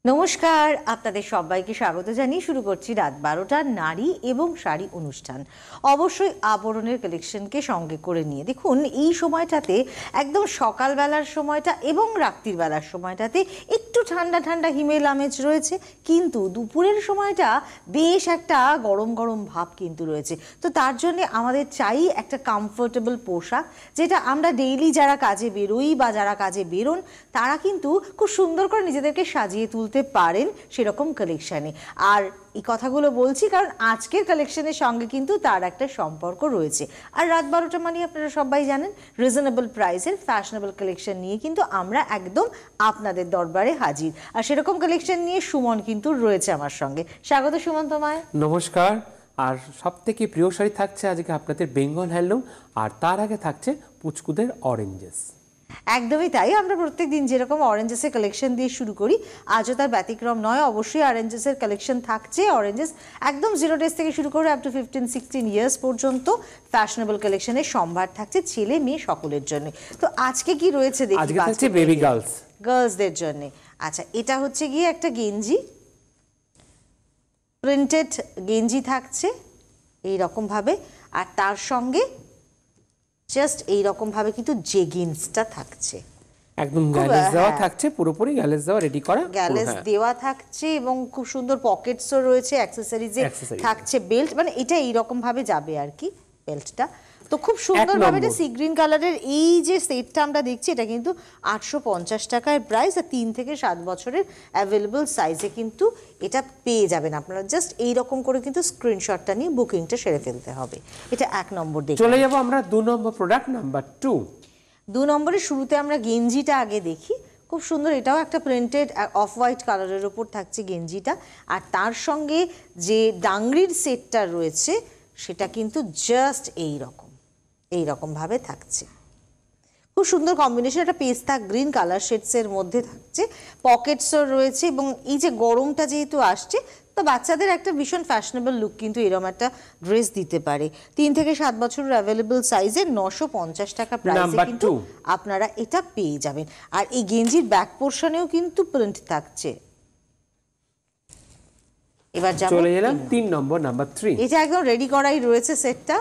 নমস্কার, আপনাদের সবাইকে স্বাগত জানিয়ে শুরু করছি রাত 12টার নারী এবং শাড়ি অনুষ্ঠান। অবশ্যই আবরণের কালেকশনকে সঙ্গে করে নিয়ে দেখুন, এই সময়টাতে একদম সকালবেলার সময়টা এবং রাত্রির বেলার সময়টাতে একটু ঠান্ডা ঠান্ডা হিমেল আমেজ রয়েছে, কিন্তু দুপুরের সময়টা বেশ একটা গরম গরম ভাব কিন্তু রয়েছে। তো তার জন্য আমাদের চাই একটা কমফোর্টেবল পোশাক, যেটা আমরা ডেইলি যারা কাজে বেরোই বা যারা কাজে বেরোন তারা কিন্তু খুব সুন্দর করে নিজেদেরকে সাজিয়ে তুলতে পারেন সেরকম কালেকশনে। আর এই কথাগুলো বলছি কারণ আজকের কালেকশনের সঙ্গে কিন্তু তার একটা সম্পর্ক রয়েছে। আর রাত 12টা মানে আপনারা সবাই জানেন রিজনেবল প্রাইসের ফ্যাশনেবল কালেকশন নিয়ে কিন্তু আমরা একদম আপনাদের দরবারে হাজির। আর সেরকম কালেকশন নিয়ে সুমন কিন্তু রয়েছে আমার সঙ্গে। স্বাগত সুমন তোমায়। নমস্কার। আর সবথেকে প্রিয় শাড়ি থাকছে আজকে আপনাদের বেঙ্গল হ্যান্ডলুম, আর তার আগে থাকছে পুচকুদের অরেঞ্জেস। একদমই তাই, আমরা প্রত্যেকদিন যেরকম অরেঞ্জেসের কালেকশন দিয়ে শুরু করি আজও তার ব্যতিক্রম নয়। অবশ্যই অরেঞ্জেসের কালেকশন থাকছে। অরেঞ্জেস একদম 0 ডেজ থেকে শুরু করে আপ টু 15-16 ইয়ার্স পর্যন্ত ফ্যাশনেবল কালেকশনের সম্ভার থাকছে ছেলে মেয়ে সকলের জন্য। তো আজকে কি রয়েছে দেখি। আজকে থাকছে বেবি গার্লসদের জন্য। আচ্ছা, এটা হচ্ছে গিয়ে একটা গেঞ্জি, প্রিন্টেড গেঞ্জি থাকছে এই রকম ভাবে, আর তার সঙ্গে জাস্ট এই রকম ভাবে কিন্তু জেগিন্সটা থাকছে, একদম গ্যালেজ দেওয়া থাকছে, পুরোপুরি গ্যালেজ দেওয়া রেডি করা, গ্যালেজ দেওয়া থাকছে এবং খুব সুন্দর পকেটসও রয়েছে, অ্যাকসেসরিজে থাকছে বেল্ট, মানে এটা এই রকম ভাবে যাবে আর কি বেল্টটা। তো খুব সুন্দরভাবে এটা সি গ্রিন কালারের এই যে সেটটা আমরা দেখছি এটা কিন্তু 850 টাকায় প্রাইস, আর 3 থেকে 7 বছরের অ্যাভেলেবল সাইজে কিন্তু এটা পেয়ে যাবেন আপনারা। জাস্ট এই রকম করে কিন্তু স্ক্রিনশটটা নিয়ে বুকিংটা সেরে ফেলতে হবে। এটা 1 নম্বর। দেখে চলে যাব আমরা 2 নম্বর প্রোডাক্ট নাম্বার 2। 2 নম্বরের শুরুতে আমরা গেঞ্জিটা আগে দেখি। খুব সুন্দর, এটাও একটা প্রিন্টেড অফ হোয়াইট কালারের ওপর থাকছে গেঞ্জিটা, আর তার সঙ্গে যে ডাংরির সেটটা রয়েছে সেটা কিন্তু জাস্ট এই রকম ভাবে থাকছে। খুব সুন্দর কম্বিনেশন, একটা পেস্তা গ্রিন কালার শেডসের মধ্যে থাকছে, পকেটসও রয়েছে, এবং এই যে গরমটা যেহেতু আসছে তো বাচ্চাদের একটা ভীষণ ফ্যাশনেবল লুক কিন্তু এরকম একটা ড্রেস দিতে পারে। 3 থেকে 7 বছরের অ্যাভেলেবল সাইজে 950 টাকা প্রাইসে কিন্তু আপনারা এটা পেয়ে যাবেন। আর এই গেঞ্জির ব্যাক পোর্শনেও কিন্তু প্রিন্ট থাকছে। এবার চলে এলাম 3 নম্বর নাম্বার 3। এটা একদম রেডি করাই রয়েছে সেটটা।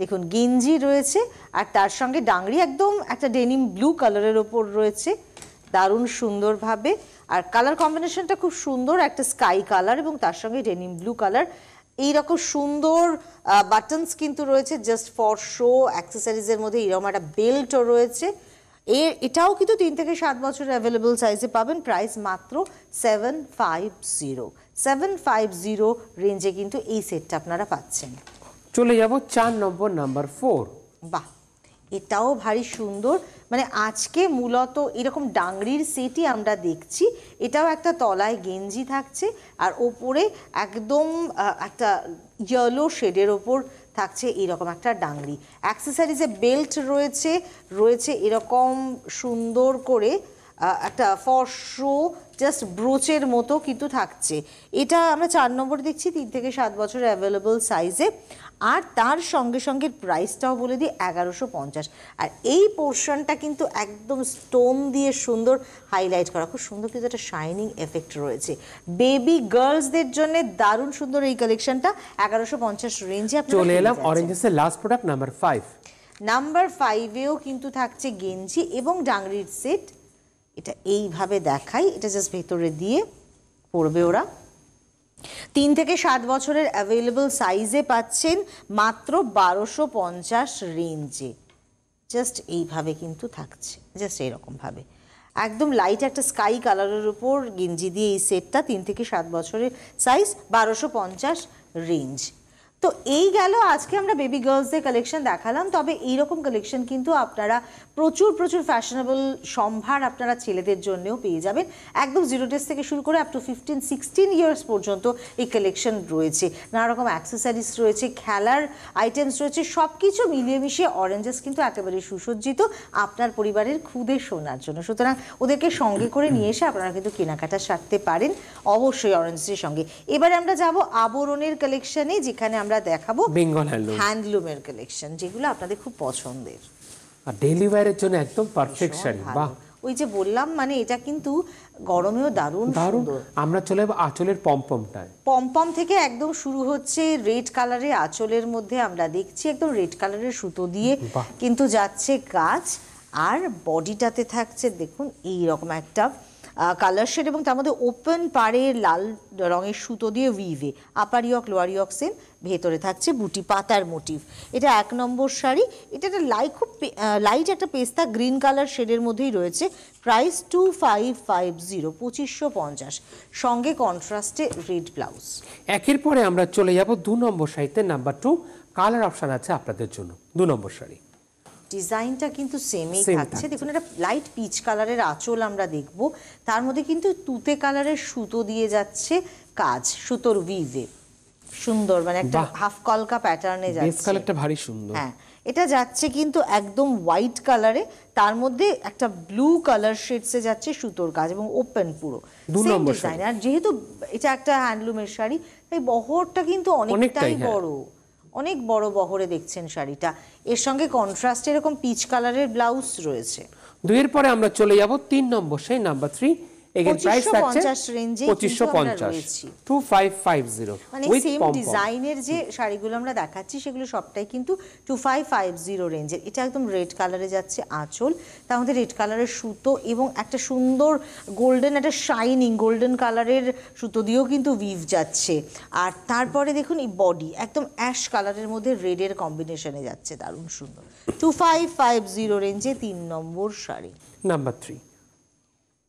দেখুন গেঞ্জি রয়েছে আর তার সঙ্গে ডাংরি একদম একটা ডেনিম ব্লু কালারের ওপর রয়েছে, দারুণ সুন্দরভাবে। আর কালার কম্বিনেশনটা খুব সুন্দর, একটা স্কাই কালার এবং তার সঙ্গে ডেনিম ব্লু কালার। এইরকম সুন্দর বাটনস কিন্তু রয়েছে জাস্ট ফর শো। অ্যাক্সেসরিজের মধ্যে এরকম একটা বেল্টও রয়েছে। এটাও কিন্তু 3 থেকে 7 বছরের অ্যাভেলেবল সাইজে পাবেন। প্রাইস মাত্র 750 রেঞ্জে কিন্তু এই সেটটা আপনারা পাচ্ছেন। চলে যাব 4 নম্বর নাম্বার 4। বাহ, এটাও ভারী সুন্দর। মানে আজকে মূলত এরকম ডাংরির সেটই আমরা দেখছি। এটাও একটা তলায় গেঞ্জি থাকছে আর ওপরে একদম একটা ইয়েলো শেডের ওপর থাকছে এরকম একটা ডাংরি। অ্যাক্সেসরিজে বেল্ট রয়েছে এরকম সুন্দর করে একটা ফর শো জাস্ট ব্রোচের মতো কিন্তু থাকছে। এটা আমরা 4 নম্বর দেখছি, 3 থেকে 7 বছরের অ্যাভেলেবল সাইজে। আর তার সঙ্গে সঙ্গে প্রাইসটাও বলে দিই 1150। আর এই পোর্শনটা কিন্তু একদম স্টোন দিয়ে সুন্দর হাইলাইট করা, খুব সুন্দর কিন্তু একটা শাইনিং এফেক্ট রয়েছে। বেবি গার্লসদের জন্য দারুণ সুন্দর এই কালেকশনটা 1150 রেঞ্জে আপনারা চলে এলাম অরেঞ্জেসের লাস্ট প্রোডাক্ট নাম্বার 5। নাম্বার 5এও কিন্তু থাকছে গেঞ্জি এবং ডাংরির সেট। এটা এইভাবে দেখাই, এটা জাস্ট ভেতরে দিয়ে পড়বে ওরা। 3 থেকে 7 বছরের অ্যাভেলেবল সাইজে পাচ্ছেন মাত্র 1250 রেঞ্জে। জাস্ট এইভাবে কিন্তু থাকছে, জাস্ট এইরকম ভাবে একদম লাইট একটা স্কাই কালারের উপর গেঞ্জি দিয়ে এই সেটটা। 3 থেকে 7 বছরের সাইজ, 1250 রেঞ্জ। তো এই গেল আজকে আমরা বেবি গার্লসদের কালেকশন দেখালাম। তবে এইরকম কালেকশন কিন্তু আপনারা প্রচুর ফ্যাশনেবল সম্ভার আপনারা ছেলেদের জন্যও পেয়ে যাবেন। একদম 0 ডেজ থেকে শুরু করে আপ টু 15-16 ইয়ার্স পর্যন্ত এই কালেকশন রয়েছে। নানা রকম অ্যাক্সেসরিজ রয়েছে, খেলার আইটেমস রয়েছে, সব কিছু মিলিয়ে মিশিয়ে অরেঞ্জেস কিন্তু একেবারে সুসজ্জিত আপনার পরিবারের খুদে শোনার জন্য। সুতরাং ওদেরকে সঙ্গে করে নিয়ে এসে আপনারা কিন্তু কেনাকাটা সারতে পারেন অবশ্যই অরেঞ্জেসের সঙ্গে। এবারে আমরা যাব আবরণের কালেকশনে, যেখানে আমরা দেখাবো বেঙ্গল হ্যান্ডলুমের কালেকশন, যেগুলো আপনাদের খুব পছন্দের আর ডেইলি ওয়্যারের জন্য একদম পারফেক্ট শাড়ি। বাহ, ওই যে বললাম মানে এটা কিন্তু গরমেও দারুণ দারুণ। সুন্দর। আমরা চলে যাবো আঁচলের পমপমটায়। পমপম থেকে একদম শুরু হচ্ছে রেড কালারের আঁচলের মধ্যে আমরা দেখছি একদম রেড কালারের সুতো দিয়ে বাহ। কিন্তু যাচ্ছে কাজ। আর বডিটাতে থাকছে দেখুন এই রকম একটা কালার শেড এবং তার মধ্যে ওপেন পাড়ে লাল রঙের সুতো দিয়ে উইভে, আপার ইয়ক লোয়ার ইয়ক সেম, ভেতরে থাকছে বুটি পাতার মোটিভ। এটা 1 নম্বর শাড়ি। এটা একটা খুব লাইট একটা পেস্তা গ্রিন কালার শেডের মধ্যেই রয়েছে। প্রাইস 2550, 2550, সঙ্গে কন্ট্রাস্টে রেড ব্লাউজ। একের পরে আমরা চলে যাব 2 নম্বর শাড়িতে। নাম্বার 2 কালার অপশন আছে আপনাদের জন্য। 2 নম্বর শাড়ি ডিজাইনটা কিন্তু সেমই Same থাকছে। থাকছে। দেখুন এটা লাইট পিচ কালারের আঁচল আমরা দেখব, তার মধ্যে কিন্তু তুতে কালারের সুতো দিয়ে যাচ্ছে কাজ, সুতোর উইভে সুন্দর, মানে একটা বাহ। হাফ কলকা প্যাটার্নে বেস যাচ্ছে। কালারটা ভারী সুন্দর। হ্যাঁ, এটা যাচ্ছে কিন্তু একদম হোয়াইট কালারে, তার মধ্যে একটা ব্লু কালার শেডসে যাচ্ছে সুতোর কাজ এবং ওপেন পুরো 2 সেম নম্বর ডিজাইন। আর যেহেতু এটা একটা হ্যান্ডলুমের শাড়ি তাই বহরটা কিন্তু অনেকটাই অনেকটাই, হ্যাঁ। বড়, অনেক বড় বহরে দেখছেন শাড়িটা। এর সঙ্গে কন্ট্রাস্টে এরকম পিচ কালারের ব্লাউজ রয়েছে। 2 এর পরে আমরা চলে যাব 3 নম্বর শাড়ি নাম্বার 3। এগেন প্রাইস থাকছে 2550 রেঞ্জে কিন্তু আমরা 2550, রয়েছি। 2550 মানে উইথ সেম পমপম। ডিজাইনের যে শাড়িগুলো আমরা দেখাচ্ছি সেগুলো সবটাই কিন্তু 2550 রেঞ্জের। এটা একদম রেড কালারে যাচ্ছে আঁচল, তার মধ্যে রেড কালারের সুতো এবং একটা সুন্দর গোল্ডেন, একটা শাইনিং গোল্ডেন কালারের সুতো দিয়েও কিন্তু উইভ যাচ্ছে। আর তারপরে দেখুন এই বডি একদম অ্যাশ কালারের মধ্যে রেডের কম্বিনেশনে যাচ্ছে, দারুণ সুন্দর। 2550 রেঞ্জে 3 নম্বর শাড়ি নাম্বার 3।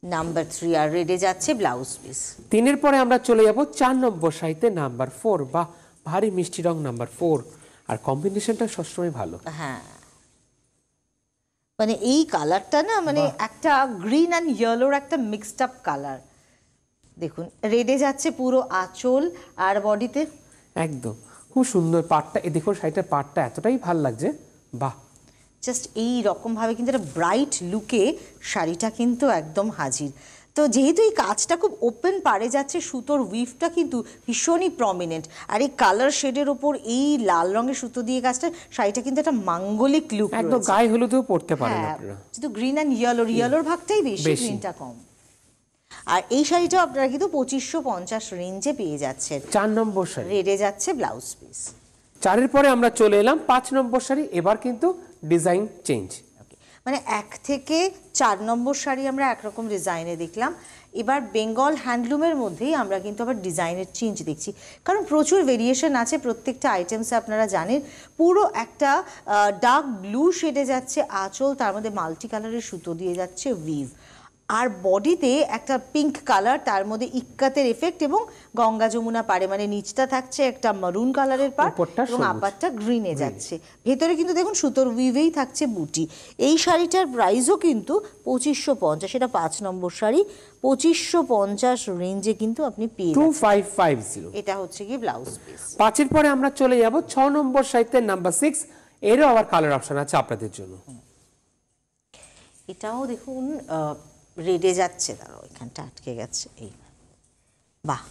নাম্বার 3 আর রেডে যাচ্ছে ব্লাউজ পিস। 3 এর পরে আমরা চলে যাব 4 নম্বর শাড়িতে নাম্বার 4। বা ভারী মিষ্টি রং নাম্বার 4, আর কম্বিনেশনটা সবসময় ভালো। হ্যাঁ, মানে এই কালারটা না মানে একটা গ্রিন অ্যান্ড ইয়েলোর একটা মিক্সড আপ কালার। দেখুন রেডে যাচ্ছে পুরো আঁচল আর বডিতে একদম খুব সুন্দর পাটটা। এই দেখুন শাড়িটার পাটটা এতটাই ভালো লাগছে, বাহ। জাস্ট এই রকমভাবে কিন্তু একটা ব্রাইট লুকে শাড়িটা কিন্তু একদম হাজির। তো যেহেতু এই কাজটা খুব ওপেন পাড়ে যাচ্ছে, সুতোর উইভটা কিন্তু ভীষণই প্রমিনেন্ট, আর এই কালার শেডের ওপর এই লাল রঙের সুতো দিয়ে কাজটা, শাড়িটা কিন্তু একটা মাঙ্গলিক লুক একদম গায়ে হলুদেও পড়তে পারেন হ্যাঁ, আপনারা। যেহেতু গ্রিন অ্যান্ড ইয়েলোর ভাগটাই বেশি, গ্রিনটা কম। আর এই শাড়িটা আপনারা কিন্তু 2550 রেঞ্জে পেয়ে যাচ্ছেন। 4 নম্বর শাড়ি রেডে যাচ্ছে ব্লাউজ পিস। 4 এর পরে আমরা চলে এলাম 5 নম্বর শাড়ি। এবার কিন্তু ডিজাইন চেঞ্জ। মানে 1 থেকে 4 নম্বর শাড়ি আমরা একরকম ডিজাইনে দেখলাম, এবার বেঙ্গল হ্যান্ডলুমের মধ্যেই আমরা কিন্তু আবার ডিজাইনের চেঞ্জ দেখছি, কারণ প্রচুর ভেরিয়েশন আছে প্রত্যেকটা আইটেমসে। আপনারা জানেন পুরো একটা ডার্ক ব্লু শেডে যাচ্ছে আঁচল, তার মধ্যে মাল্টি কালারের সুতো দিয়ে যাচ্ছে উইভ, আর বডিতে একটা পিঙ্ক কালার, তার মধ্যে ইক্কাতের এফেক্ট এবং গঙ্গা যমুনা পাড়ে, মানে নিচটা থাকছে একটা মারুন কালারের পাড় এবং আপারটা গ্রিনে যাচ্ছে। ভেতরে কিন্তু দেখুন সুতোর উইভেই থাকছে বুটি। এই শাড়িটার প্রাইসও কিন্তু 2550, সেটা 5 নম্বর শাড়ি, 2550 রেঞ্জে কিন্তু আপনি পেয়ে যাচ্ছেন। 2550। এটা হচ্ছে কি ব্লাউজ পিস। 5 এর পরে আমরা চলে যাব 6 নম্বর শাড়িতে নাম্বার 6। এরও আবার কালার অপশন আছে আপনাদের জন্য। এটাও দেখুন রেডে যাচ্ছে, তারও এখানটা আটকে গেছে। এই বাহ,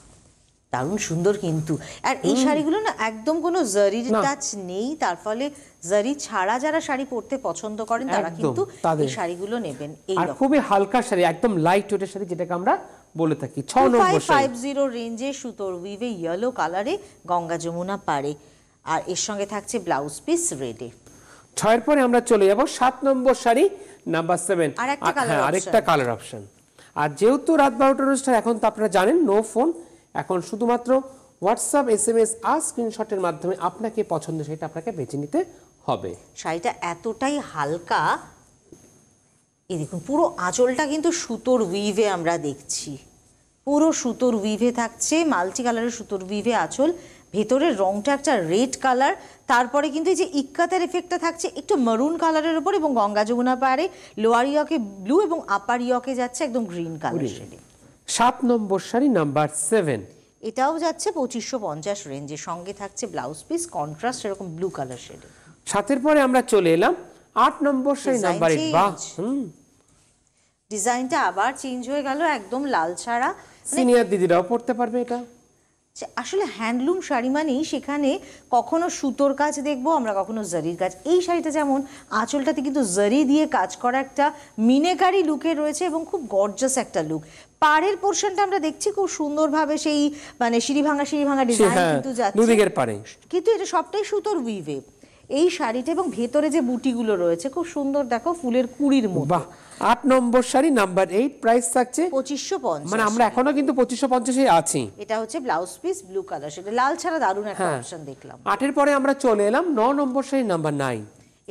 দারুণ সুন্দর কিন্তু। আর এই শাড়িগুলো না একদম কোনো জারির টাচ নেই, তার ফলে জারি ছাড়া যারা শাড়ি পরতে পছন্দ করেন তারা কিন্তু এই শাড়িগুলো নেবেন। এই আর খুবই হালকা শাড়ি, একদম লাইট ওয়েটের শাড়ি, যেটাকে আমরা বলে থাকি। 6 নম্বর শাড়ি 2550 রেঞ্জে সুতোর উইভে ইয়েলো কালারে গঙ্গা যমুনা পাড়ে, আর এর সঙ্গে থাকছে ব্লাউজ পিস রেডে। 6 এর পরে আমরা চলে যাব 7 নম্বর শাড়ি নাম্বার 7। আরেকটা কালার অপশন। আর যেহেতু রাত 12টার অনুষ্ঠান, এখন তো আপনারা জানেন নো ফোন, এখন শুধুমাত্র হোয়াটসঅ্যাপ SMS আর স্ক্রিনশটের মাধ্যমে আপনাকে পছন্দ সেটা আপনাকে বেছে নিতে হবে। শাড়িটা এতটাই হালকা, এই দেখুন পুরো আঁচলটা কিন্তু সুতোর উইভে আমরা দেখছি, পুরো সুতোর উইভে থাকছে, মাল্টি কালারের সুতোর উইভে আঁচল, ভেতরের রংটা একটা রেড কালার, তারপরে কিন্তু এই যে ইক্কাতের এফেক্টটা থাকছে একটু মারুন কালারের উপর, এবং গঙ্গা যমুনা পাড়ে লোয়ার ইয়কে ব্লু এবং আপার ইয়কে যাচ্ছে একদম গ্রিন কালার শেডে। 7 নম্বর শাড়ি নাম্বার 7। এটাও যাচ্ছে 2550 রেঞ্জে, সঙ্গে থাকছে ব্লাউজ পিস কন্ট্রাস্ট এরকম ব্লু কালার শেডে। 7 এর পরে আমরা চলে এলাম 8 নম্বর শাড়ি নাম্বার 8। বাহ, ডিজাইনটা আবার চেঞ্জ হয়ে গেল, একদম লাল ছাড়া। সিনিয়র দিদিরাও পড়তে পারবে এটা। আসলে হ্যান্ডলুম শাড়ি মানেই সেখানে কখনো সুতোর কাজ দেখবো আমরা, কখনো জারির কাজ। এই শাড়িটা যেমন আঁচলটাতে কিন্তু জারি দিয়ে কাজ করা একটা মিনেকারি লুকে রয়েছে এবং খুব গর্জাস একটা লুক। পাড়ের পোর্শনটা আমরা দেখছি খুব সুন্দরভাবে সেই মানে সিঁড়ি ভাঙা ডিজাইন কিন্তু যাচ্ছে দুদিকের পাড়ে, কিন্তু এটা সবটাই সুতোর উইভে এই শাড়িটা, এবং ভেতরে যে বুটিগুলো রয়েছে খুব সুন্দর, দেখো ফুলের কুড়ির মতো। বাহ, 8 নম্বর শাড়ি নাম্বার 8, প্রাইস থাকছে 2550। মানে আমরা এখনো কিন্তু 2550 এ আছি। এটা হচ্ছে ব্লাউজ পিস ব্লু কালার, সেটা লাল ছাড়া দারুণ একটা অপশন দেখলাম। 8 এর পরে আমরা চলে এলাম 9 নম্বর শাড়ি নাম্বার 9।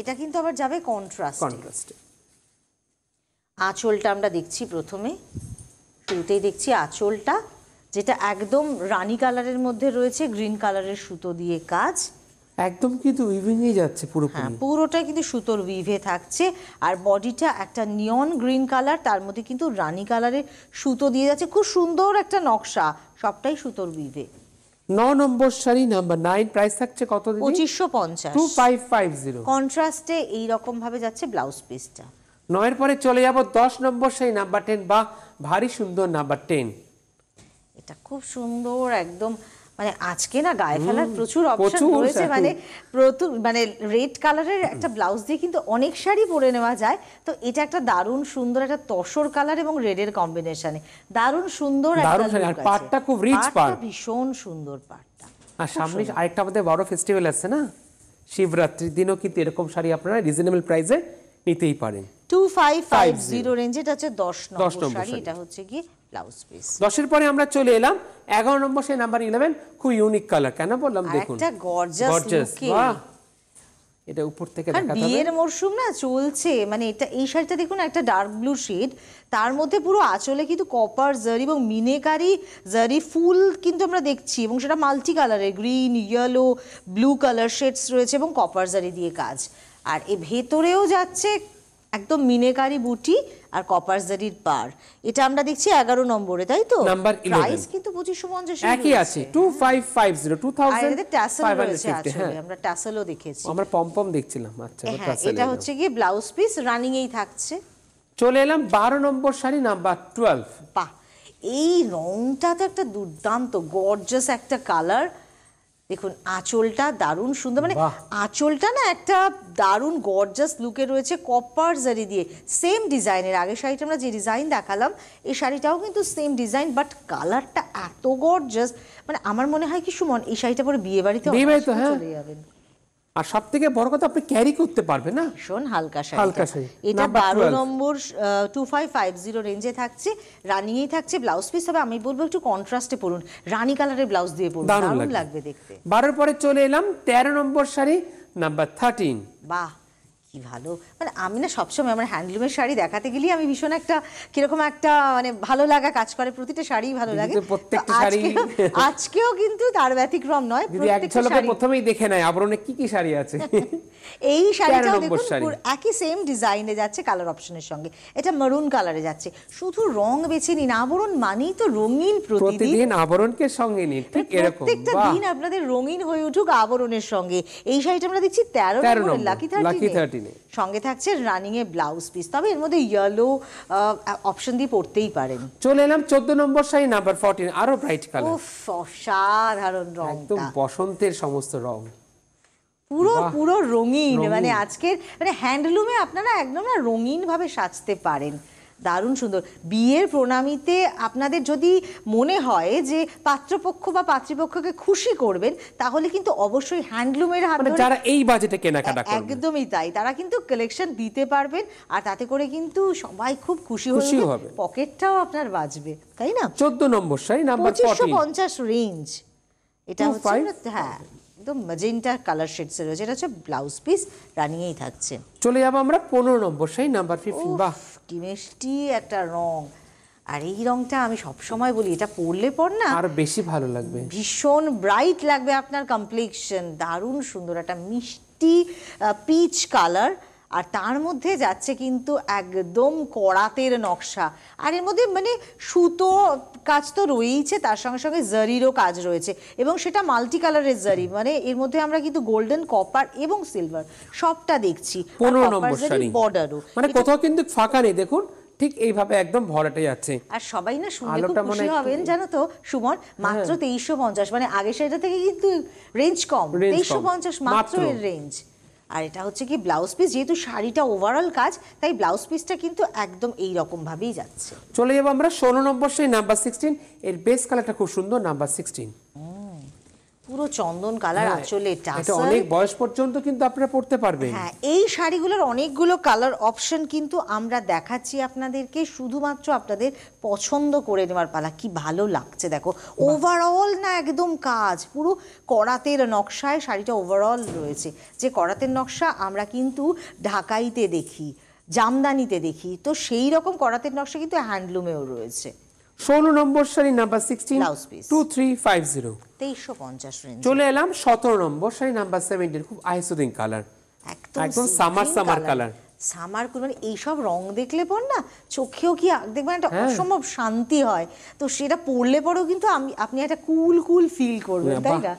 এটা কিন্তু আবার যাবে কন্ট্রাস্টে। আঁচলটা আমরা দেখছি প্রথমে, শুরুতেই দেখছি আঁচলটা, যেটা একদম রানী কালারের মধ্যে রয়েছে, গ্রিন কালারের সুতো দিয়ে কাজ, একদম কিন্তু উইভিং এ যাচ্ছে পুরোপুরি। হ্যাঁ, পুরোটা কিন্তু সুতোর উইভে থাকছে। আর বডিটা একটা নিয়ন গ্রিন কালার, তার মধ্যে কিন্তু রানী কালারের সুতো দিয়ে যাচ্ছে, খুব সুন্দর একটা নকশা, সবটাই সুতোর উইভে। 9 নম্বর শাড়ি নাম্বার 9, প্রাইস থাকছে কত দিদি? 2550। 2550। কন্ট্রাস্টে এই রকম ভাবে যাচ্ছে ব্লাউজ পিসটা। 9 এর পরে চলে যাব 10 নম্বর শাড়ি নাম্বার 10, বা ভারী সুন্দর নাম্বার 10। এটা খুব সুন্দর একদম, মানে আজকে না গায়ে ফেলার প্রচুর অপশন রয়েছে, মানে রেড কালারের একটা ব্লাউজ দিয়ে কিন্তু অনেক শাড়ি পরে নেওয়া যায়। তো এটা একটা দারুণ সুন্দর একটা তসর কালার এবং রেডের কম্বিনেশনে দারুণ সুন্দর একটা লুক আছে। আর পাটটা খুব রিচ পাট, ভীষণ সুন্দর পাটটা। আর সামনে আরেকটা আমাদের বড় ফেস্টিভ্যাল আছে না, শিবরাত্রির দিনও কিন্তু এরকম শাড়ি আপনারা রিজনেবল প্রাইসে নিতেই পারেন। 2550 রেঞ্জ, এটা হচ্ছে 10 নম্বর শাড়ি, এটা হচ্ছে কি ব্লাউজ পিস। 10 এর পরে আমরা চলে এলাম 11 নম্বর শাড়ি নাম্বার 11, খুব ইউনিক কালার, কেন বললাম দেখুন, একটা গর্জাস লুকে। বাহ, এটা উপর থেকে দেখাতে হবে। বিয়ের মরশুম না চলছে, মানে এটা এই শাড়িটা দেখুন, একটা ডার্ক ব্লু শেড, তার মধ্যে পুরো আঁচলে কিন্তু কপার জারি এবং মিনেকারি জারি ফুল কিন্তু আমরা দেখছি, এবং সেটা মাল্টি কালারের, green, yellow, blue colour shades রয়েছে এবং কপার জারি দিয়ে কাজ। আর এ ভেতরেও যাচ্ছে একদম মিনেকারি বুটি আর কপার জারির পার। এটা আমরা দেখছি 11 নম্বরে, তাই তো? নাম্বার 11, প্রাইস কিন্তু 2550 একই আছে, 2550, 2550। হ্যাঁ, আমরা ট্যাসেলও দেখেছি, আমরা পমপম দেখছিলাম। আচ্ছা, এটা হচ্ছে কি ব্লাউজ পিস রানিং এই থাকছে। চলে এলাম 12 নম্বর শাড়ি নাম্বার 12। বাহ, এই রংটা তো একটা দুর্দান্ত গর্জাস একটা কালার। দেখুন আঁচলটা দারুণ সুন্দর, মানে আঁচলটা না একটা দারুণ গর্জাস লুকে রয়েছে কপার জারি দিয়ে, সেম ডিজাইনের। আগের শাড়িটা আমরা যে ডিজাইন দেখালাম, এই শাড়িটাও কিন্তু সেম ডিজাইন, বাট কালারটা এত গর্জাস, মানে আমার মনে হয় কি সুমন, এই শাড়িটা পরে বিয়ে বাড়িতে চলে যাবেন। আর সব থেকে বড় কথা, আপনি ক্যারি করতে পারবেন না, ভীষণ হালকা শাড়ি। এটা 12 নম্বর 2550 রেঞ্জে থাকছে, রানিংয়েই থাকছে ব্লাউজ পিস। হবে আমি বলবো একটু কন্ট্রাস্টে পরুন, রানী কালারের ব্লাউজ দিয়ে পরুন, দারুণ লাগবে দেখতে। 12 পরে চলে এলাম 13 নম্বর শাড়ি নাম্বার 13। বাহ, কি ভালো, মানে আমি না সবসময় আমার হ্যান্ডলুমের শাড়ি দেখাতে গেলেই আমি ভীষণ একটা কিরকম একটা মানে ভালো লাগা কাজ করে, প্রতিটা শাড়ি ভালো লাগে। প্রত্যেকটা শাড়ি আজকেও কিন্তু তার ব্যতিক্রম নয়, প্রত্যেকটা শাড়ি প্রথমেই দেখে নেয় আবরণে কি কি শাড়ি আছে। এই শাড়িটাও দেখুন একই সেম ডিজাইনে যাচ্ছে, কালার অপশনের সঙ্গে। এটা মেরুন কালারে যাচ্ছে। শুধু রং বেছে নিন, আবরণ মানেই তো রঙিন, প্রতিদিন আবরণকে সঙ্গে নিন, ঠিক এরকম প্রত্যেকটা দিন আপনাদের রঙিন হয়ে উঠুক আবরণের সঙ্গে। এই শাড়িটা আমরা দেখছি 13 নম্বর লাকি 13, সঙ্গে থাকছে রানিং এ ব্লাউজ পিস। তবে এর মধ্যে ইয়েলো অপশন দিয়ে পড়তেই পারেন। চলে এলাম 14 নম্বর শাড়ি নাম্বার 14, আরো ব্রাইট কালার। উফ, অসাধারণ রং, একদম বসন্তের সমস্ত রং, পুরো রঙিন। মানে আজকের মানে হ্যান্ডলুমে আপনারা একদম না রঙিন ভাবে সাজতে পারেন, দারুণ সুন্দর। বিয়ের প্রণামীতে আপনাদের যদি মনে হয় যে পাত্রপক্ষ বা পাত্রীপক্ষকে খুশি করবেন, তাহলে কিন্তু অবশ্যই হ্যান্ডলুমের হাত ধরে, যারা এই বাজেটে কেনাকাটা করবেন, একদমই তাই, তারা কিন্তু কালেকশন দিতে পারবেন। আর তাতে করে কিন্তু সবাই খুব খুশি হবে, পকেটটাও আপনার বাঁচবে, তাই না? 14 নম্বর শাড়ি নাম্বার 2550 রেঞ্জ। এটা হচ্ছে হ্যাঁ একদম ম্যাজেন্টা কালার শেডস এর রয়েছে। এটা হচ্ছে ব্লাউজ পিস, রানিংয়েই থাকছে। চলে যাব আমরা 15 নম্বর শাড়ি নাম্বার 15। বাহ, কি মিষ্টি একটা রং। আর এই রংটা আমি সব সময় বলি, এটা পরলে পর না আর বেশি ভালো লাগবে, ভীষণ ব্রাইট লাগবে আপনার কমপ্লেক্সন, দারুণ সুন্দর একটা মিষ্টি পিচ কালার। আর তার মধ্যে যাচ্ছে কিন্তু একদম করাতের নকশা। আর এর মধ্যে মানে সুতো কাজ তো রয়েইছে, তার সঙ্গে সঙ্গে জারিরও কাজ রয়েছে, এবং সেটা মাল্টি কালারের জারি। মানে এর মধ্যে আমরা কিন্তু গোল্ডেন, কপার এবং সিলভার সবটা দেখছি। 15 নম্বর শাড়ি, বর্ডারও মানে কোথাও কিন্তু ফাঁকা নেই। দেখুন ঠিক এইভাবে একদম ভরাটে যাচ্ছে। আর সবাই না শুনলে খুব খুশি হবেন জানো তো সুমন, মাত্র 2350, মানে আগের শাড়িটা থেকে কিন্তু রেঞ্জ কম, 2350 মাত্র এর রেঞ্জ। আর এটা হচ্ছে কি ব্লাউজ পিস, যেহেতু শাড়িটা ওভারঅল কাজ, তাই ব্লাউজ পিসটা কিন্তু একদম এই রকম ভাবেই যাচ্ছে। চলে যাবো আমরা 16 নম্বর শাড়ি নাম্বার 16। এর বেস কালারটা খুব সুন্দর, নাম্বার 16, পুরো চন্দন কালার আঁচলে টাসেল। এটা অনেক বয়স পর্যন্ত কিন্তু আপনারা পড়তে পারবেন। হ্যাঁ, এই শাড়িগুলোর অনেকগুলো কালার অপশন কিন্তু আমরা দেখাচ্ছি আপনাদেরকে, শুধুমাত্র আপনাদের পছন্দ করে নেওয়ার পালা। কি ভালো লাগছে দেখো, ওভারঅল না একদম কাজ, পুরো করাতের নকশায় শাড়িটা ওভারঅল রয়েছে। যে করাতের নকশা আমরা কিন্তু ঢাকাইতে দেখি, জামদানিতে দেখি, তো সেই রকম করাতের নকশা কিন্তু হ্যান্ডলুমেও রয়েছে। 16 নম্বর sari number 16, blouse piece 2350, 2350 range. চলে এলাম 17 নম্বর শাড়ি নাম্বার 17, খুব আইসোদিন কালার, একদম সামার কালার। সামার মানে এইসব রং দেখলে পর না চোখেও কি দেখবেন একটা অসম্ভব শান্তি হয়, তো সেটা পরলে পরেও কিন্তু আপনি একটা কুল ফিল করবেন, তাই না?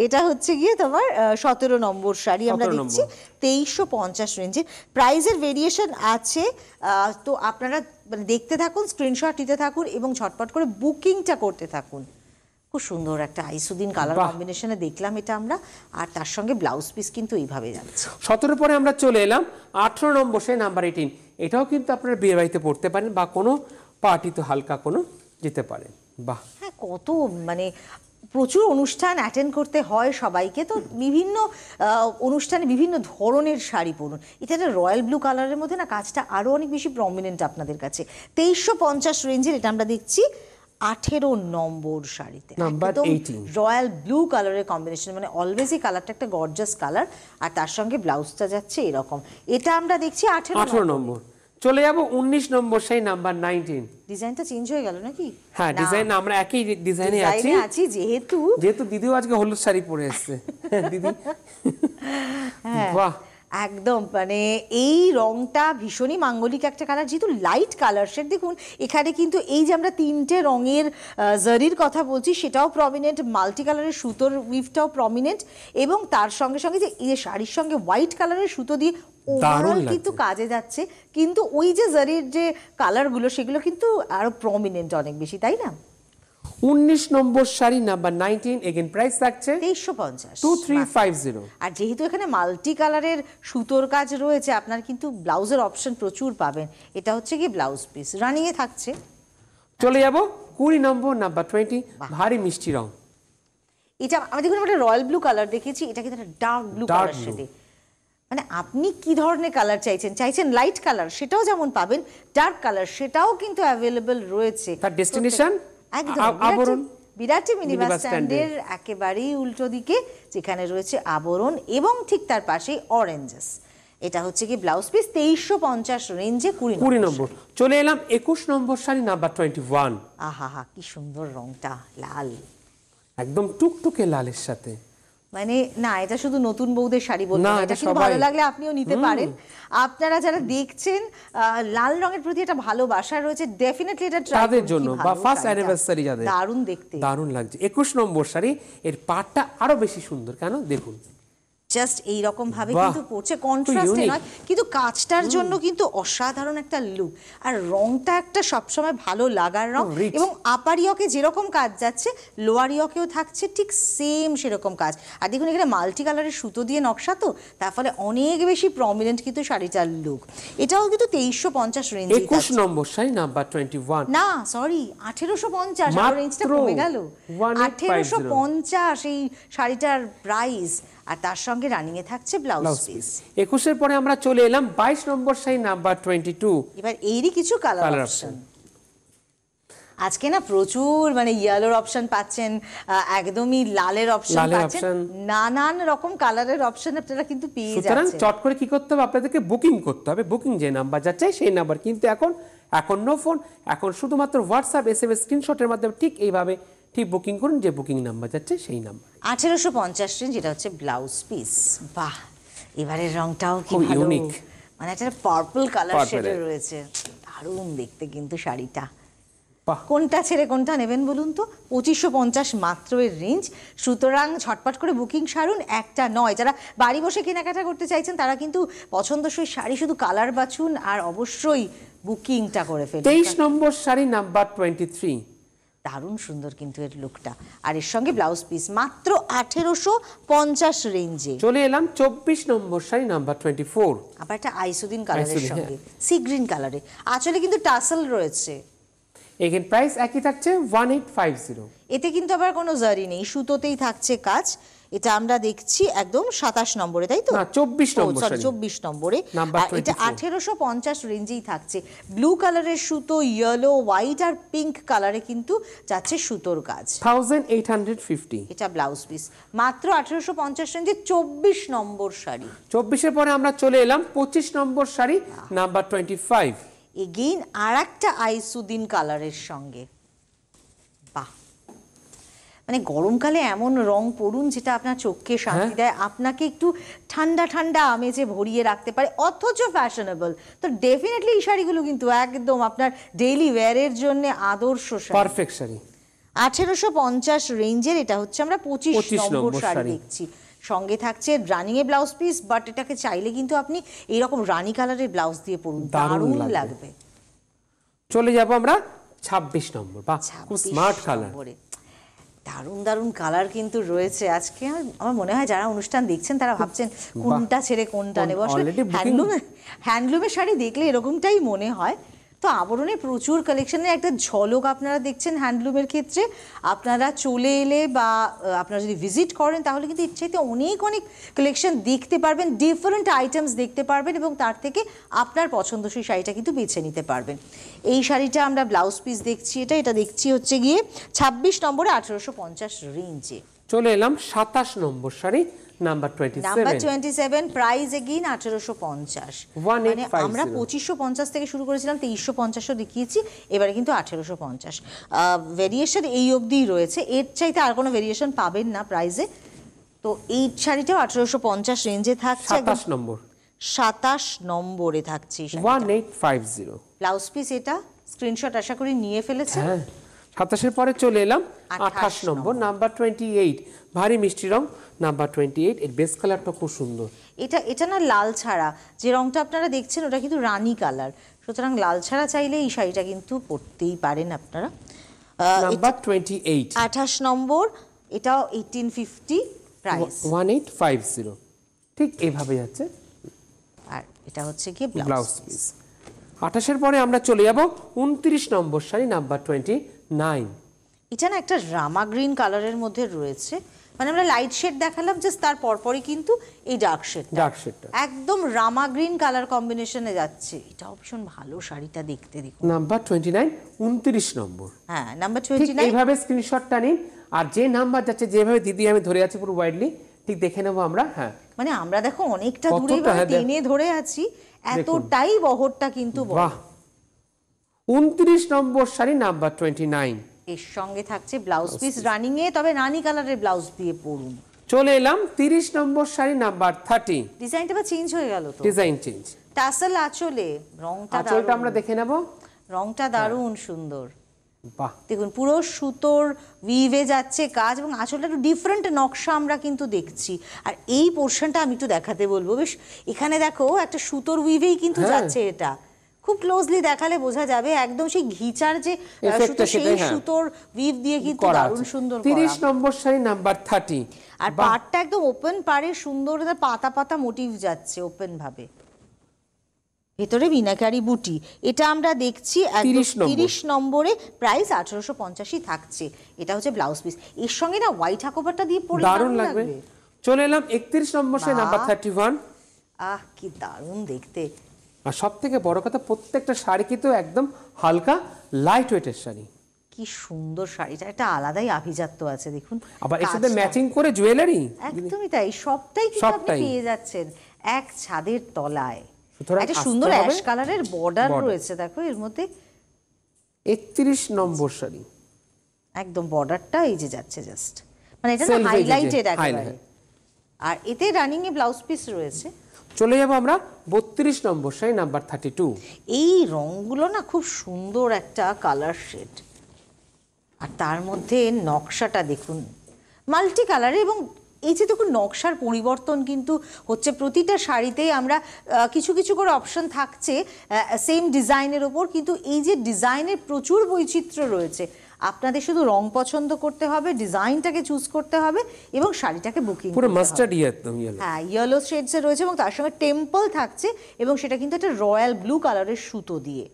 এটা হচ্ছে গিয়ে তোমার 17 নম্বর শাড়ি আমরা দেখছি, 2350 রেঞ্জে। প্রাইসের ভেরিয়েশন আছে, তো আপনারা দেখতে থাকুন, স্ক্রিনশট নিতে থাকুন এবং ঝটপট করে বুকিংটা করতে থাকুন। খুব সুন্দর একটা আইসুদিন কালার কম্বিনেশনে দেখলাম এটা আমরা, আর তার সঙ্গে ব্লাউজ পিস কিন্তু এইভাবে যাচ্ছে। 17 পরে আমরা চলে এলাম 18 নম্বর শাড়ি নাম্বার 18। এটাও কিন্তু আপনারা বিয়ে বাড়িতে পড়তে পারেন বা কোনো পার্টিতে হালকা কোনো যেতে পারেন। বাহ, হ্যাঁ, কত মানে প্রচুর অনুষ্ঠান অ্যাটেন্ড করতে হয় সবাইকে, তো বিভিন্ন অনুষ্ঠানে বিভিন্ন ধরনের শাড়ি পরুন। এটা একটা রয়্যাল ব্লু কালারের মধ্যে না কাজটা আরও অনেক বেশি প্রমিনেন্ট আপনাদের কাছে। 2350 রেঞ্জের এটা আমরা দেখছি 18 নম্বর শাড়িতে, রয়্যাল ব্লু কালারের কম্বিনেশন, মানে অলওয়েজ এই কালারটা একটা গর্জাস কালার, আর তার সঙ্গে ব্লাউজটা যাচ্ছে এরকম। এটা আমরা দেখছি 18 নম্বর। চলে যাব 19 নম্বর শাড়ি নাম্বার 19। ডিজাইনটা চেঞ্জ হয়ে গেল নাকি? হ্যাঁ, ডিজাইন আমরা একই ডিজাইনে আছি, যেহেতু দিদিও আজকে হলুদ শাড়ি পরে এসেছে। দিদি বাহ, একদম মানে এই রংটা ভীষণই মাঙ্গলিক একটা কালার, যেহেতু লাইট কালার শেড। দেখুন এখানে কিন্তু এই যে আমরা তিনটে রঙের জারির কথা বলছি সেটাও প্রমিনেন্ট, মাল্টি কালারের সুতোর উইভটাও প্রমিনেন্ট, এবং তার সঙ্গে সঙ্গে যে এই শাড়ির সঙ্গে হোয়াইট কালারের সুতো দিয়ে ওভারঅল কিন্তু কাজে যাচ্ছে, কিন্তু ওই যে জারির যে কালারগুলো সেগুলো কিন্তু আরো প্রমিনেন্ট অনেক বেশি, তাই না? 19 নম্বর শাড়ি নাম্বার 19, এগেইন প্রাইস থাকছে 2350, 2350। আর যেহেতু এখানে মাল্টি কালারের সুতোর কাজ রয়েছে, আপনার কিন্তু ব্লাউজের অপশন প্রচুর পাবেন। এটা হচ্ছে কি ব্লাউজ পিস রানিং এ থাকছে। চলে যাব 20 নম্বর নাম্বার 20, ভারী মিষ্টি রং। এটা আমি দেখুন একটা রয়্যাল ব্লু কালার দেখেছি, এটা কিন্তু একটা ডার্ক ব্লু কালার সাথে, মানে আপনি কি ধরনের কালার চাইছেন লাইট কালার সেটাও যেমন পাবেন, ডার্ক কালার সেটাও কিন্তু অ্যাভেলেবল রয়েছে। তার ডেস্টিনেশন একদম বিরাটি মিনি বাস স্ট্যান্ডের একেবারেই উল্টো দিকে, যেখানে রয়েছে আবরণ এবং ঠিক তার পাশেই অরেঞ্জেস। এটা হচ্ছে কি ব্লাউজ পিস 2350 রেঞ্জে 20 নম্বর। চলে এলাম 21 নম্বর শাড়ি নাম্বার 21। আহা কি সুন্দর রংটা, লাল, একদম টুকটুকে লালের সাথে, মানে না এটা শুধু নতুন বউদের শাড়ি বলবো না, এটা কিন্তু ভালো লাগলে আপনিও নিতে পারেন। আপনারা যারা দেখছেন লাল রঙের প্রতি একটা ভালোবাসা রয়েছে, ডেফিনেটলি এটা তাদের জন্য, বা ফার্স্ট অ্যানিভার্সারি যাদের, দারুণ দেখতে, দারুণ লাগছে। 21 নম্বর শাড়ি, এর পাটটা আরো বেশি সুন্দর, কেন দেখুন জাস্ট এই রকম ভাবে কিন্তু পড়ছে, কন্ট্রাস্টে নয়, কিন্তু কাজটার জন্য কিন্তু অসাধারণ একটা লুক, আর রংটা একটা সবসময় ভালো লাগার রং, এবং আপার ইয়কে যেরকম কাজ যাচ্ছে লোয়ার ইয়কেও থাকছে ঠিক সেম সেরকম কাজ। আর দেখুন এখানে মাল্টি কালারের সুতো দিয়ে নকশা, তো তার ফলে অনেক বেশি প্রমিনেন্ট কিন্তু শাড়িটার লুক। এটাও কিন্তু 2350 রেঞ্জ। 21 নম্বর শাড়ি নাম্বার 21, না সরি 1850, আর রেঞ্জটা কমে গেল, 1850 এই শাড়িটার প্রাইস, আর তার সঙ্গে রানিং এ থাকছে ব্লাউজ পিস। 21 এর পরে আমরা চলে এলাম 22 নম্বর শাড়ি নাম্বার 22। এবার এরই কিছু কালার অপশন আজকে না প্রচুর, মানে ইয়েলোর অপশন পাচ্ছেন, একদমই লালের অপশন পাচ্ছেন, নানান রকম কালারের অপশন আপনারা কিন্তু পেয়ে যাচ্ছেন। সুতরাং চট করে কি করতে হবে, আপনাদেরকে বুকিং করতে হবে। বুকিং যে নাম্বার যাচ্ছে সেই নাম্বার, কিন্তু এখন নো ফোন, এখন শুধুমাত্র হোয়াটসঅ্যাপ এসএমএস স্ক্রিনশটের মাধ্যমে ঠিক এইভাবে ঠিক বুকিং করুন, যে বুকিং নাম্বার যাচ্ছে সেই নাম্বার। 1850 রেঞ্জ, যেটা হচ্ছে ব্লাউজ পিস। বাহ, এবারের রংটাও কি ভালো, মানে একটা পার্পল কালার শেডে রয়েছে, দারুণ দেখতে কিন্তু শাড়িটা। বাহ। কোনটা ছেড়ে কোনটা নেবেন বলুন তো? 2550 মাত্র এর রেঞ্জ। সুতরাং ঝটপট করে বুকিং সারুন, একটা নয়। যারা বাড়ি বসে কেনাকাটা করতে চাইছেন তারা কিন্তু পছন্দসই শাড়ি শুধু কালার বাছুন আর অবশ্যই বুকিংটা করে ফেলুন। 23 নম্বর শাড়ি নাম্বার 23। দারুণ সুন্দর কিন্তু এর লুকটা, আর এর সঙ্গে ব্লাউজ পিস মাত্র 1850 রেঞ্জে। চলে এলাম 24 নম্বর শাড়ি নাম্বার 24। আবার একটা আইসোদিন কালারের আইসোদিন, সঙ্গে সি গ্রিন কালারে, আঁচলে কিন্তু টাসেল রয়েছে। এখানে প্রাইস একই থাকছে 1850। এতে কিন্তু আবার কোনো জারি নেই, সুতোতেই থাকছে কাজ। এটা আমরা দেখছি একদম 27 নম্বরে, তাই তো? না 24 নম্বর সরি শাড়ি 24 নম্বরে। নাম্বার আর এটা 24। 1850 রেঞ্জেই থাকছে। ব্লু কালারের সুতো, ইয়েলো, হোয়াইট আর পিঙ্ক কালারে কিন্তু যাচ্ছে সুতোর কাজ। 1850। এটা ব্লাউজ পিস মাত্র 1850 রেঞ্জে 24 নম্বর শাড়ি। 24 এর পরে আমরা চলে এলাম 25 নম্বর শাড়ি নাম্বার 25। এগেইন আর একটা আইসুদিন কালারের সঙ্গে। বাহ, মানে গরমকালে এমন রং পড়ুন যেটা আপনার চোখকে শান্তি দেয়, আপনাকে একটু ঠান্ডা ঠান্ডা আমেজে ভরিয়ে রাখতে পারে, অথচ ফ্যাশনেবল। তো ডেফিনেটলি এই শাড়িগুলো কিন্তু একদম আপনার ডেইলি ওয়্যারের জন্য আদর্শ শাড়ি। পারফেক্ট শাড়ি। 1850 রেঞ্জের এটা হচ্ছে আমরা 25 নম্বর শাড়ি দেখছি। সঙ্গে থাকছে running A blouse piece, but এটাকে চাইলে কিন্তু আপনি এইরকম রানি কালারের ব্লাউজ দিয়ে পরুন, দারুণ লাগবে। চলে যাব আমরা 26 নম্বর। বাহ, খুব স্মার্ট কালার। দারুণ দারুণ কালার কিন্তু রয়েছে আজকে। আমার মনে হয় যারা অনুষ্ঠান দেখছেন তারা ভাবছেন কোনটা ছেড়ে কোনটা নেব। আসলে হ্যান্ডলুমের শাড়ি দেখলে এরকমটাই মনে হয়। তো আবরণে প্রচুর কালেকশনের একটা ঝলক আপনারা দেখছেন হ্যান্ডলুমের ক্ষেত্রে। আপনারা চলে এলে বা আপনারা যদি ভিজিট করেন তাহলে কিন্তু এর চাইতে অনেক অনেক কালেকশন দেখতে পারবেন, ডিফারেন্ট আইটেমস দেখতে পারবেন এবং তার থেকে আপনার পছন্দসই শাড়িটা কিন্তু বেছে নিতে পারবেন। এই শাড়িটা আমরা ব্লাউজ পিস দেখছি, এটা দেখছি হচ্ছে গিয়ে 26 নম্বরে 1850 রেঞ্জে। চলে এলাম 27 নম্বর sari number 27। Number 27, price again 1850। মানে আমরা 2550 থেকে শুরু করেছিলাম, 2350ও দেখিয়েছি, এবারে কিন্তু 1850। ভেরিয়েশন এই অবধিই রয়েছে, এর চাইতে আর কোনো ভেরিয়েশন পাবেন না প্রাইসে। তো এই শাড়িটাও 1850 রেঞ্জে থাকছে। 27 নম্বর, 27 নম্বরে থাকছে 1850। ব্লাউজ পিস এটা স্ক্রিনশট আশা করি নিয়ে ফেলেছেন। হ্যাঁ, 27 এর পরে চলে এলাম 28 নম্বর নাম্বার 28। ভারী মিষ্টি রং নাম্বার 28। এর বেস কালারটা খুব সুন্দর। এটা না লাল ছাড়া, যে রংটা আপনারা দেখছেন ওটা কিন্তু রানী কালার। সুতরাং লাল ছাড়া চাইলে এই শাড়িটা কিন্তু পরতেই পারেন আপনারা। নাম্বার 28, 28 নম্বর, এটাও 1850 প্রাইস, 1850। ঠিক এইভাবে যাচ্ছে। আর এটা হচ্ছে কি ব্লাউজ পিস। 28 এর পরে আমরা চলে যাব 29 নম্বর শাড়ি নাম্বার 29। এটা না একটা রামা গ্রিন কালারের মধ্যে রয়েছে, মানে আমরা লাইট শেড দেখালাম জাস্ট, তার পরপরই কিন্তু এই ডার্ক শেডটা একদম রামা গ্রিন কালার কম্বিনেশনে যাচ্ছে। এটাও ভীষণ ভালো শাড়িটা দেখতে। দেখুন নাম্বার 29, 29 নম্বর। হ্যাঁ, নাম্বার 29। এইভাবে স্ক্রিনশটটা নিন, আর যে নাম্বার যাচ্ছে যেভাবে দিদি আমি ধরে আছি পুরো ওয়াইডলি, ঠিক দেখে নেব আমরা। হ্যাঁ, মানে আমরা দেখো অনেকটা দূরে টেনে ধরে আছি, এতটাই বহরটা কিন্তু বড়। বাহ, 29 নম্বর শাড়ি নাম্বার 29। এর সঙ্গে থাকছে ব্লাউজ পিস রানিং এ, তবে রানী কালারের ব্লাউজ দিয়ে পরুন। চলে এলাম 30 নম্বর শাড়ি নাম্বার 30। ডিজাইনটা বা চেঞ্জ হয়ে গেল তো, ডিজাইন চেঞ্জ। টাসেল আঁচলে, রংটা আঁচলটা আমরা দেখে নেব। রংটা দারুণ সুন্দর। বাহ, দেখুন পুরো সুতোর উইভে যাচ্ছে কাজ এবং আঁচলটা একটু ডিফারেন্ট নকশা আমরা কিন্তু দেখছি। আর এই পোর্শনটা আমি একটু দেখাতে বলবো, বেশ এখানে দেখো একটা সুতোর উইভেই কিন্তু যাচ্ছে। এটা খুব ক্লোজলি দেখালে বোঝা যাবে একদম সেই ঘিচার যে সুতো, সেই সুতোর উইভ দিয়ে কিন্তু দারুণ সুন্দর। 30 নম্বর শাড়ি নাম্বার 30। আর পাড়টা একদম ওপেন পাড়ে সুন্দর পাতা পাতা মোটিভ যাচ্ছে ওপেন ভাবে, ভেতরে মিনাকারি বুটি। এটা আমরা দেখছি 30 নম্বরে, প্রাইস 1850 থাকছে। এটা হচ্ছে ব্লাউজ পিস, এর সঙ্গে না হোয়াইট হাকোভারটা দিয়ে পরলে দারুণ লাগবে। চলে এলাম 31 নম্বর শাড়ি নাম্বার 31। আহ কি দারুণ দেখতে। আর সবথেকে বড় কথা, প্রত্যেকটা শাড়ি কিন্তু একদম হালকা লাইট ওয়েটের শাড়ি। কি সুন্দর শাড়িটা, একটা আলাদাই আভিজাত্য আছে। দেখুন আবার এর সাথে ম্যাচিং করে জুয়েলারি, একদমই তাই, সবটাই কিন্তু আপনি পেয়ে যাচ্ছেন এক ছাদের তলায়। একটা সুন্দর অ্যাশ কালারের বর্ডার রয়েছে, দেখো এর মধ্যে। 31 নম্বর শাড়ি, একদম বর্ডারটা এই যে যাচ্ছে জাস্ট, মানে এটা না হাইলাইটেড একেবারে। আর এতে রানিং এ ব্লাউজ পিস রয়েছে। চলে যাব আমরা 32 নম্বর শাড়ি নাম্বার 32। এই রংগুলো না খুব সুন্দর একটা কালার শেড, আর তার মধ্যে নকশাটা দেখুন, মাল্টি কালারে, এবং এই যে দেখুন নকশার পরিবর্তন কিন্তু হচ্ছে প্রতিটা শাড়িতেই। আমরা কিছু কিছু করে অপশন থাকছে সেম ডিজাইনের ওপর, কিন্তু এই যে ডিজাইনের প্রচুর বৈচিত্র্য রয়েছে। আপনাদের শুধু রং পছন্দ করতে হবে, ডিজাইনটাকে চুজ করতে হবে এবং শাড়িটাকে বুকিং পুরো মাস্টার্ড একদম ইয়েলো, হ্যাঁ ইয়েলো শেডসে রয়েছে এবং তার সঙ্গে টেম্পল থাকছে, এবং সেটা কিন্তু একটা রয়্যাল ব্লু কালারের সুতো দিয়ে।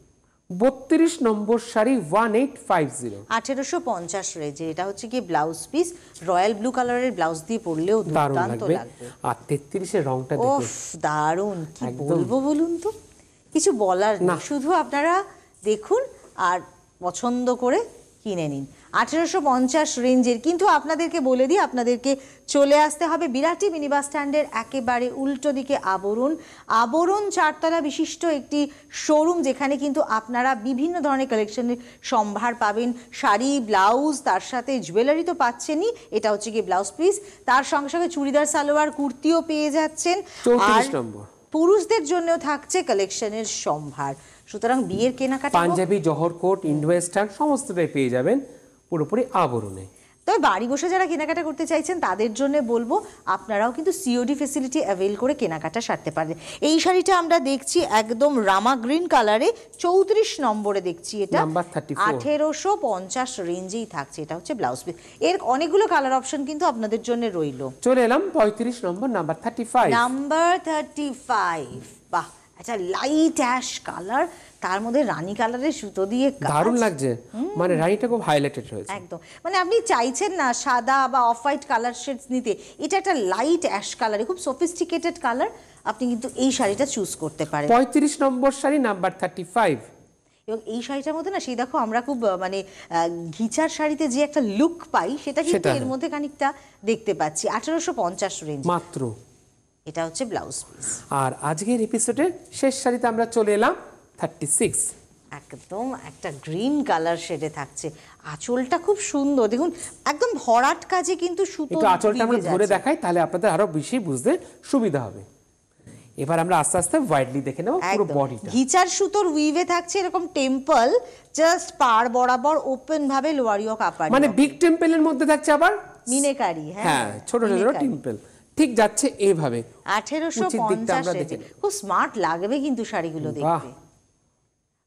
32 নম্বর শাড়ি 1850, 1850 রেঞ্জে। এটা হচ্ছে কি ব্লাউজ পিস, রয়্যাল ব্লু কালারের ব্লাউজ দিয়ে পরলেও দুর্দান্ত লাগবে। আর 33 এর রংটা দেখুন, ওফ দারুণ, কি বলবো বলুন তো, কিছু বলার না, শুধু আপনারা দেখুন আর পছন্দ করে কিনে নিন। 1850 রেঞ্জের, কিন্তু আপনাদেরকে বলে দিই, আপনাদেরকে চলে আসতে হবে বিরাটি মিনি বাস স্ট্যান্ডের একেবারে উল্টো দিকে আবরণ 4 তলা বিশিষ্ট একটি শোরুম, যেখানে কিন্তু আপনারা বিভিন্ন ধরনের কালেকশনের সম্ভার পাবেন। শাড়ি, ব্লাউজ, তার সাথে জুয়েলারি তো পাচ্ছেনই, এটা হচ্ছে কি ব্লাউজ পিস, তার সঙ্গে সঙ্গে চুড়িদার, সালোয়ার, কুর্তিও পেয়ে যাচ্ছেন। 34 নম্বর পুরুষদের জন্যও থাকছে কালেকশনের সম্ভার। সুতরাং বিয়ের কেনাকাটা, পাঞ্জাবি, জহর কোট, ইন্ডো ওয়েস্টার্ন সমস্তটাই পেয়ে যাবেন পুরোপুরি আবরণে। তবে বাড়ি বসে যারা কেনাকাটা করতে চাইছেন তাদের জন্য বলবো, আপনারাও কিন্তু সিওডি ফেসিলিটি অ্যাভেল করে কেনাকাটা সারতে পারেন। এই শাড়িটা আমরা দেখছি একদম রামা গ্রিন কালারে, 34 নম্বরে দেখছি, এটা 1850 রেঞ্জেই থাকছে। এটা হচ্ছে ব্লাউজ পিস, এর অনেকগুলো কালার অপশন কিন্তু আপনাদের জন্য রইলো। চলে এলাম 35 নম্বর, নাম্বার 35। নাম্বার 35, বাহ, একটা লাইট অ্যাশ কালার, তার মধ্যে রানী কালারের সুতো দিয়ে দারুণ লাগছে, মানে রানীটা খুব হাইলাইটেড হয়েছে একদম। মানে আপনি চাইছেন না সাদা বা অফ হোয়াইট কালার শেডস নিতে, এটা একটা লাইট অ্যাশ কালারে, খুব সফিস্টিকেটেড কালার, আপনি কিন্তু এই শাড়িটা চুজ করতে পারেন। 35 নম্বর শাড়ি নাম্বার 35। এবং এই শাড়িটার মধ্যে না, সেই দেখো আমরা খুব মানে ঘিচার শাড়িতে যে একটা লুক পাই, সেটা কিন্তু এর মধ্যে খানিকটা দেখতে পাচ্ছি। 1850 রেঞ্জ মাত্র। এটা হচ্ছে ব্লাউজ পিস। আর আজকের এপিসোডের শেষ শাড়িতে আমরা চলে এলাম 36, একদম একটা গ্রিন কালার শেডে থাকছে। আঁচলটা খুব সুন্দর, দেখুন একদম ভরাট কাজে কিন্তু সুতো। একটু আঁচলটা আমরা ধরে দেখাই, তাহলে আপনাদের আরো বেশি বুঝতে সুবিধা হবে। এবার আমরা আস্তে আস্তে ওয়াইডলি দেখে নেব পুরো বডিটা। ঘিচার সুতোর উইভে থাকছে এরকম টেম্পল, জাস্ট পার বরাবর ওপেন ভাবে লোয়ারিও কাপার, মানে বিগ টেম্পলের মধ্যে থাকছে আবার মিনেকারি। হ্যাঁ, ছোট ছোট টেম্পল ঠিক যাচ্ছে এইভাবে। 1850 রেঞ্জে খুব স্মার্ট লাগবে কিন্তু শাড়িগুলো দেখতে।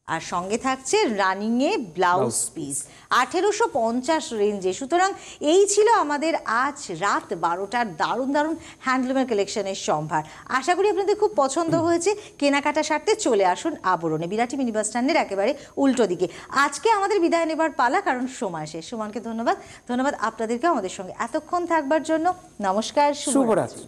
আর সঙ্গে থাকছে রানিং এ ব্লাউজ পিস 1850 রেঞ্জে। সুতরাং এই ছিল আমাদের আজ রাত 12টার দারুণ দারুণ হ্যান্ডলুমের কালেকশনের সম্ভার। আশা করি আপনাদের খুব পছন্দ হয়েছে। কেনাকাটা সারতে চলে আসুন আবরণে, বিরাটি মিনি বাস স্ট্যান্ডের একেবারে উল্টো দিকে। আজকে আমাদের বিদায় নেবার পালা, কারণ সময় শেষ। সুমনকে ধন্যবাদ, ধন্যবাদ আপনাদেরকেও আমাদের সঙ্গে এতক্ষণ থাকবার জন্য। নমস্কার, শুভরাত্রি।